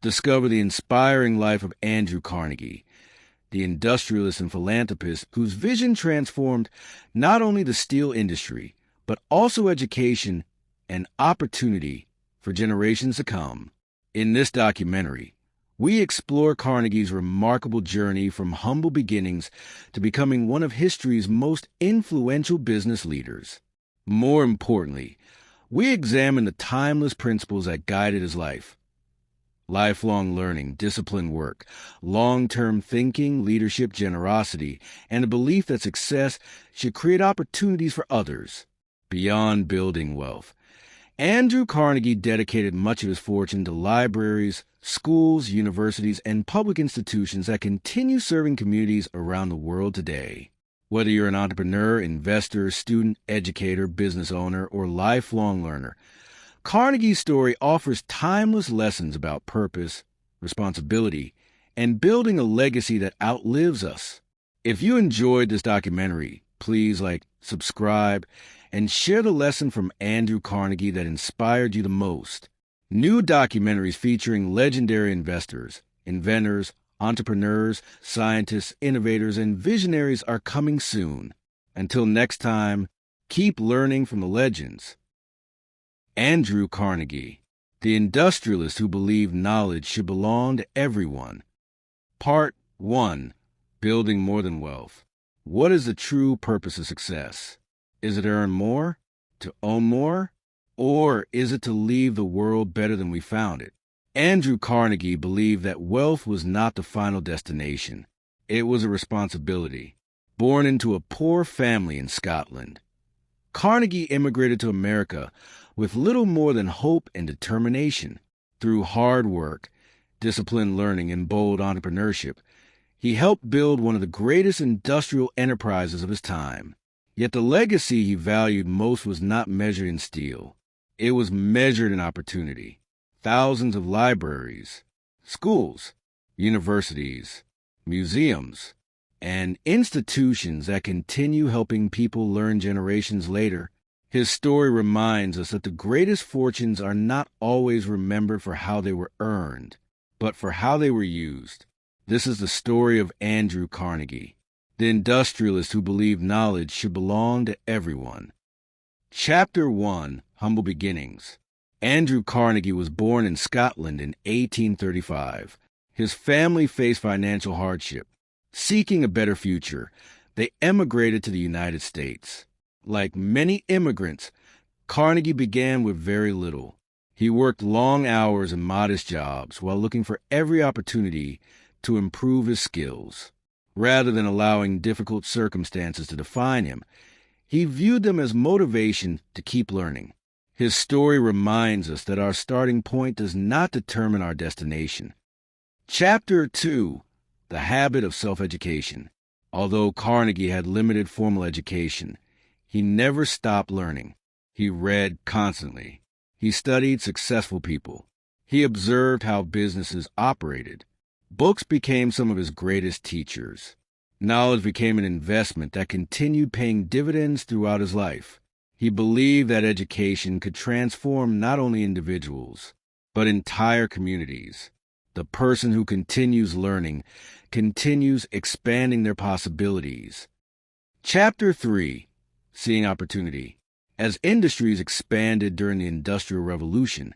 discover the inspiring life of Andrew Carnegie, the industrialist and philanthropist whose vision transformed not only the steel industry, but also education and opportunity for generations to come. In this documentary, we explore Carnegie's remarkable journey from humble beginnings to becoming one of history's most influential business leaders. More importantly, we examine the timeless principles that guided his life. Lifelong learning, disciplined work, long-term thinking, leadership, generosity, and a belief that success should create opportunities for others beyond building wealth. Andrew Carnegie dedicated much of his fortune to libraries, schools, universities, and public institutions that continue serving communities around the world today. Whether you're an entrepreneur, investor, student, educator, business owner, or lifelong learner, Carnegie's story offers timeless lessons about purpose, responsibility, and building a legacy that outlives us. If you enjoyed this documentary, please subscribe, and share the lesson from Andrew Carnegie that inspired you the most. New documentaries featuring legendary investors, inventors, entrepreneurs, scientists, innovators, and visionaries are coming soon. Until next time, keep learning from the legends. Andrew Carnegie, the industrialist who believed knowledge should belong to everyone. Part 1. Building more than wealth. What is the true purpose of success? Is it to earn more? To own more? Or is it to leave the world better than we found it? Andrew Carnegie believed that wealth was not the final destination. It was a responsibility. Born into a poor family in Scotland, Carnegie immigrated to America with little more than hope and determination. Through hard work, disciplined learning, and bold entrepreneurship, he helped build one of the greatest industrial enterprises of his time. Yet the legacy he valued most was not measured in steel. It was measured in opportunity. Thousands of libraries, schools, universities, museums, and institutions that continue helping people learn generations later. His story reminds us that the greatest fortunes are not always remembered for how they were earned, but for how they were used. This is the story of Andrew Carnegie, the industrialist who believed knowledge should belong to everyone. Chapter 1. Humble Beginnings. Andrew Carnegie was born in Scotland in 1835. His family faced financial hardship. Seeking a better future, they emigrated to the United States. Like many immigrants, Carnegie began with very little. He worked long hours and modest jobs while looking for every opportunity to improve his skills. Rather than allowing difficult circumstances to define him, he viewed them as motivation to keep learning. His story reminds us that our starting point does not determine our destination. Chapter 2. The Habit of Self-Education. Although Carnegie had limited formal education, he never stopped learning. He read constantly. He studied successful people. He observed how businesses operated. Books became some of his greatest teachers. Knowledge became an investment that continued paying dividends throughout his life. He believed that education could transform not only individuals, but entire communities. The person who continues learning continues expanding their possibilities. Chapter 3. Seeing Opportunity. As industries expanded during the Industrial Revolution,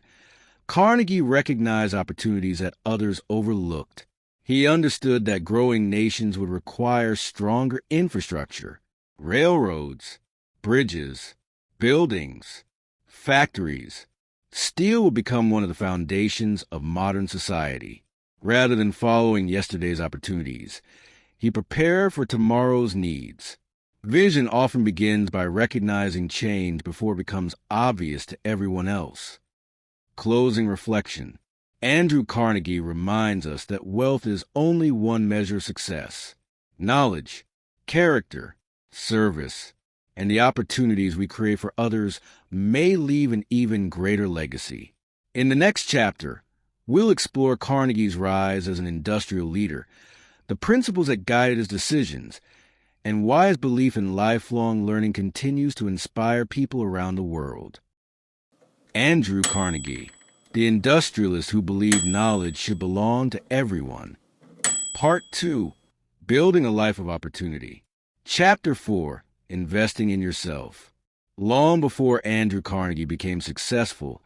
Carnegie recognized opportunities that others overlooked. He understood that growing nations would require stronger infrastructure, railroads, bridges, buildings, factories. Steel would become one of the foundations of modern society. Rather than following yesterday's opportunities, he prepared for tomorrow's needs. Vision often begins by recognizing change before it becomes obvious to everyone else. Closing reflection. Andrew Carnegie reminds us that wealth is only one measure of success. Knowledge, character, service, and the opportunities we create for others may leave an even greater legacy. In the next chapter, we'll explore Carnegie's rise as an industrial leader, the principles that guided his decisions, and why his belief in lifelong learning continues to inspire people around the world. Andrew Carnegie, The Industrialist Who Believed Knowledge Should Belong to Everyone. Part 2, Building a Life of Opportunity. Chapter 4, Investing in Yourself. Long before Andrew Carnegie became successful,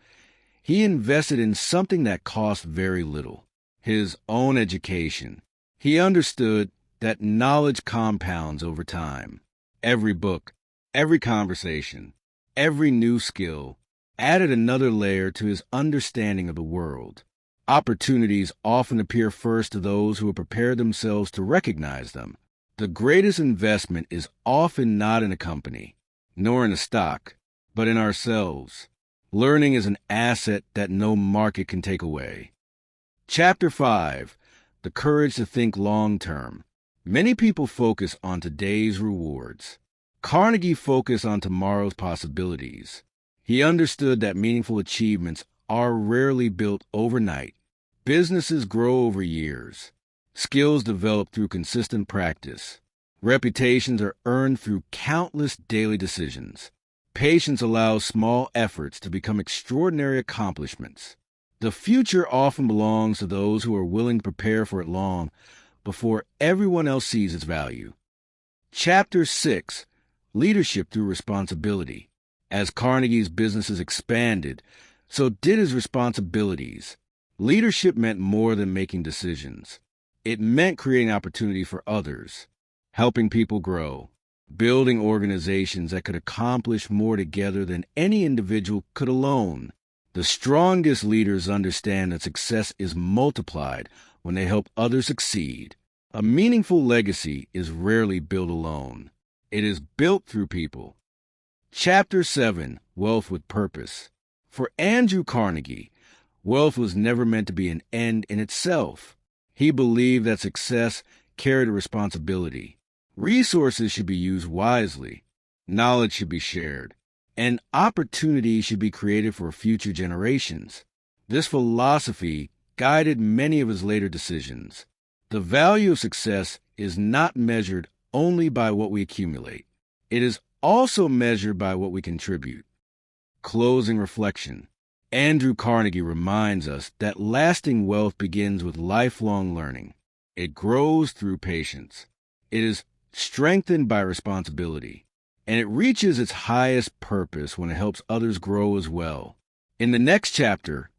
he invested in something that cost very little: his own education. He understood that knowledge compounds over time. Every book, every conversation, every new skill added another layer to his understanding of the world. Opportunities often appear first to those who have prepared themselves to recognize them. The greatest investment is often not in a company, nor in a stock, but in ourselves. Learning is an asset that no market can take away. Chapter 5, The Courage to Think Long-Term. Many people focus on today's rewards. Carnegie focused on tomorrow's possibilities. He understood that meaningful achievements are rarely built overnight. Businesses grow over years. Skills develop through consistent practice. Reputations are earned through countless daily decisions. Patience allows small efforts to become extraordinary accomplishments. The future often belongs to those who are willing to prepare for it long before everyone else sees its value. Chapter 6, Leadership Through Responsibility. As Carnegie's businesses expanded, so did his responsibilities. Leadership meant more than making decisions. It meant creating opportunity for others, helping people grow, building organizations that could accomplish more together than any individual could alone. The strongest leaders understand that success is multiplied when they help others succeed. A meaningful legacy is rarely built alone. It is built through people. Chapter 7, Wealth with Purpose. For Andrew Carnegie, wealth was never meant to be an end in itself. He believed that success carried a responsibility. Resources should be used wisely, knowledge should be shared, and opportunity should be created for future generations. This philosophy guided many of his later decisions. The value of success is not measured only by what we accumulate. It is also measured by what we contribute. Closing reflection. Andrew Carnegie reminds us that lasting wealth begins with lifelong learning. It grows through patience. It is strengthened by responsibility. And it reaches its highest purpose when it helps others grow as well. In the next chapter,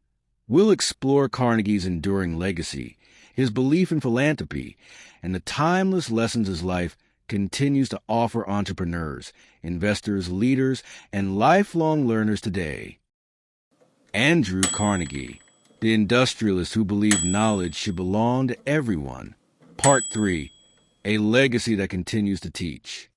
we'll explore Carnegie's enduring legacy, his belief in philanthropy, and the timeless lessons his life continues to offer entrepreneurs, investors, leaders, and lifelong learners today. Andrew Carnegie, the industrialist who believed knowledge should belong to everyone. Part 3, A Legacy That Continues to Teach.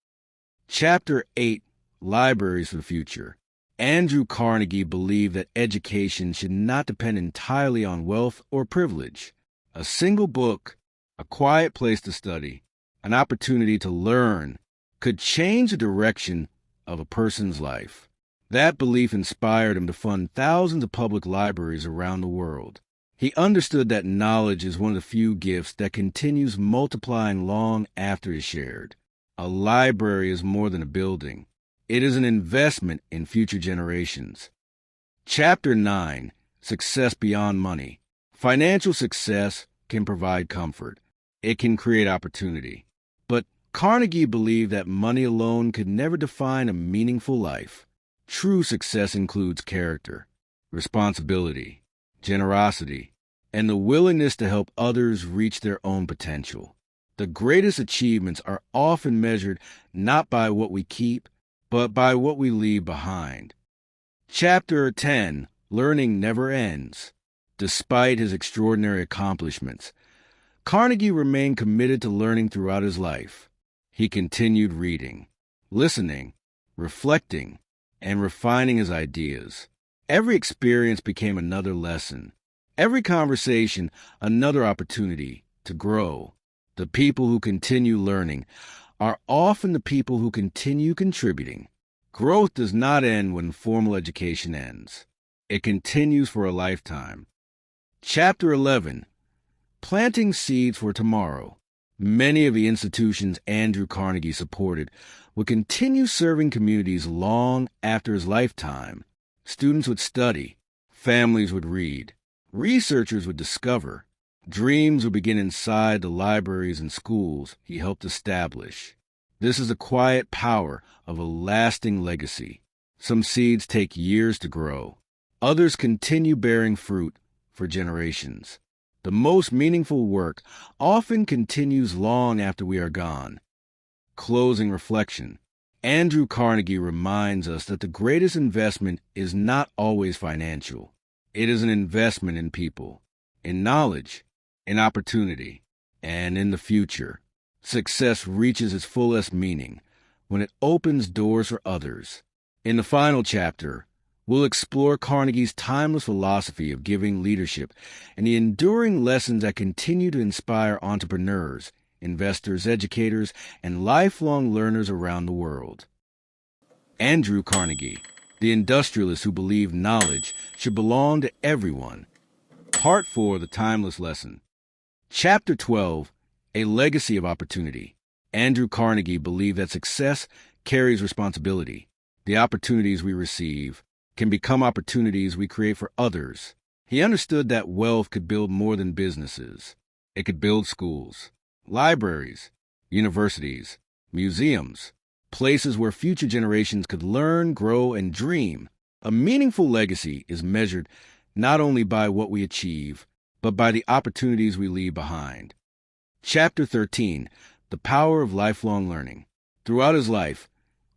Chapter 8, Libraries for the Future. Andrew Carnegie believed that education should not depend entirely on wealth or privilege. A single book, a quiet place to study, an opportunity to learn could change the direction of a person's life. That belief inspired him to fund thousands of public libraries around the world. He understood that knowledge is one of the few gifts that continues multiplying long after it is shared. A library is more than a building. It is an investment in future generations. Chapter 9, Success Beyond Money. Financial success can provide comfort. It can create opportunity. But Carnegie believed that money alone could never define a meaningful life. True success includes character, responsibility, generosity, and the willingness to help others reach their own potential. The greatest achievements are often measured not by what we keep, but by what we leave behind. Chapter 10, Learning Never Ends. Despite his extraordinary accomplishments, Carnegie remained committed to learning throughout his life. He continued reading, listening, reflecting, and refining his ideas. Every experience became another lesson. Every conversation, another opportunity to grow. The people who continue learning are often the people who continue contributing. Growth does not end when formal education ends. It continues for a lifetime. Chapter 11, Planting Seeds for Tomorrow. Many of the institutions Andrew Carnegie supported would continue serving communities long after his lifetime. Students would study, Families would read. Researchers would discover. Dreams would begin inside the libraries and schools he helped establish. This is the quiet power of a lasting legacy. Some seeds take years to grow. Others continue bearing fruit for generations. The most meaningful work often continues long after we are gone. Closing reflection. Andrew Carnegie reminds us that the greatest investment is not always financial. It is an investment in people, in knowledge, in opportunity, and in the future. Success reaches its fullest meaning when it opens doors for others. In the final chapter, we'll explore Carnegie's timeless philosophy of giving leadership and the enduring lessons that continue to inspire entrepreneurs, investors, educators, and lifelong learners around the world. Andrew Carnegie, the industrialist who believed knowledge should belong to everyone. Part 4, The Timeless Lesson. Chapter 12, A Legacy of Opportunity. Andrew Carnegie believed that success carries responsibility. The opportunities we receive can become opportunities we create for others. He understood that wealth could build more than businesses. It could build schools, libraries, universities, museums, places where future generations could learn, grow, and dream. A meaningful legacy is measured not only by what we achieve, but by the opportunities we leave behind. Chapter 13, The Power of Lifelong Learning. Throughout his life,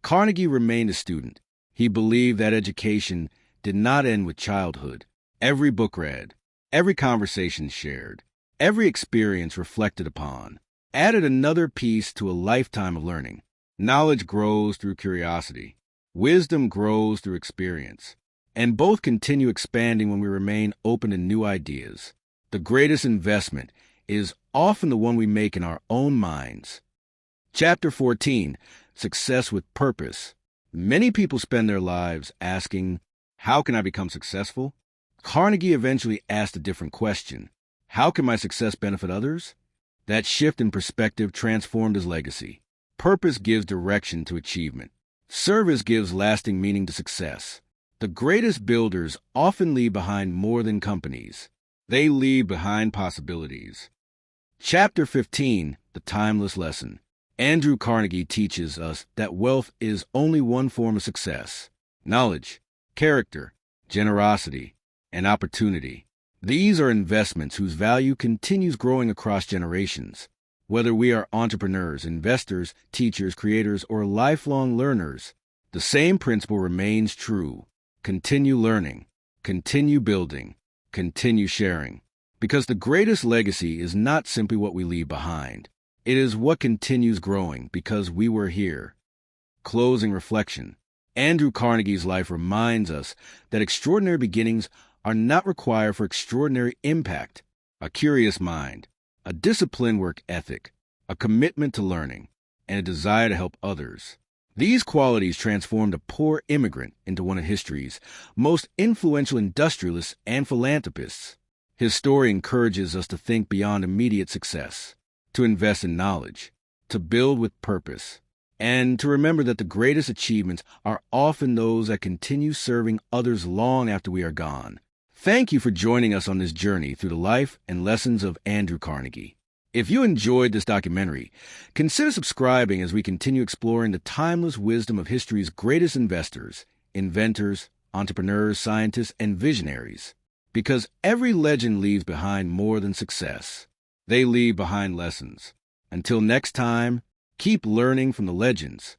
Carnegie remained a student. He believed that education did not end with childhood. Every book read, every conversation shared, every experience reflected upon, added another piece to a lifetime of learning. Knowledge grows through curiosity. Wisdom grows through experience. And both continue expanding when we remain open to new ideas. The greatest investment is often the one we make in our own minds. Chapter 14, Success with Purpose. Many people spend their lives asking, how can I become successful? Carnegie eventually asked a different question. How can my success benefit others? That shift in perspective transformed his legacy. Purpose gives direction to achievement. Service gives lasting meaning to success. The greatest builders often leave behind more than companies. They leave behind possibilities. Chapter 15, The Timeless Lesson. Andrew Carnegie teaches us that wealth is only one form of success. Knowledge, character, generosity, and opportunity. These are investments whose value continues growing across generations. Whether we are entrepreneurs, investors, teachers, creators, or lifelong learners, the same principle remains true. Continue learning, continue building, continue sharing. Because the greatest legacy is not simply what we leave behind. It is what continues growing because we were here. Closing reflection. Andrew Carnegie's life reminds us that extraordinary beginnings are not required for extraordinary impact. A curious mind, a disciplined work ethic, a commitment to learning, and a desire to help others. These qualities transformed a poor immigrant into one of history's most influential industrialists and philanthropists. His story encourages us to think beyond immediate success, to invest in knowledge, to build with purpose, and to remember that the greatest achievements are often those that continue serving others long after we are gone. Thank you for joining us on this journey through the life and lessons of Andrew Carnegie. If you enjoyed this documentary, consider subscribing as we continue exploring the timeless wisdom of history's greatest investors, inventors, entrepreneurs, scientists, and visionaries. Because every legend leaves behind more than success. They leave behind lessons. Until next time, keep learning from the legends.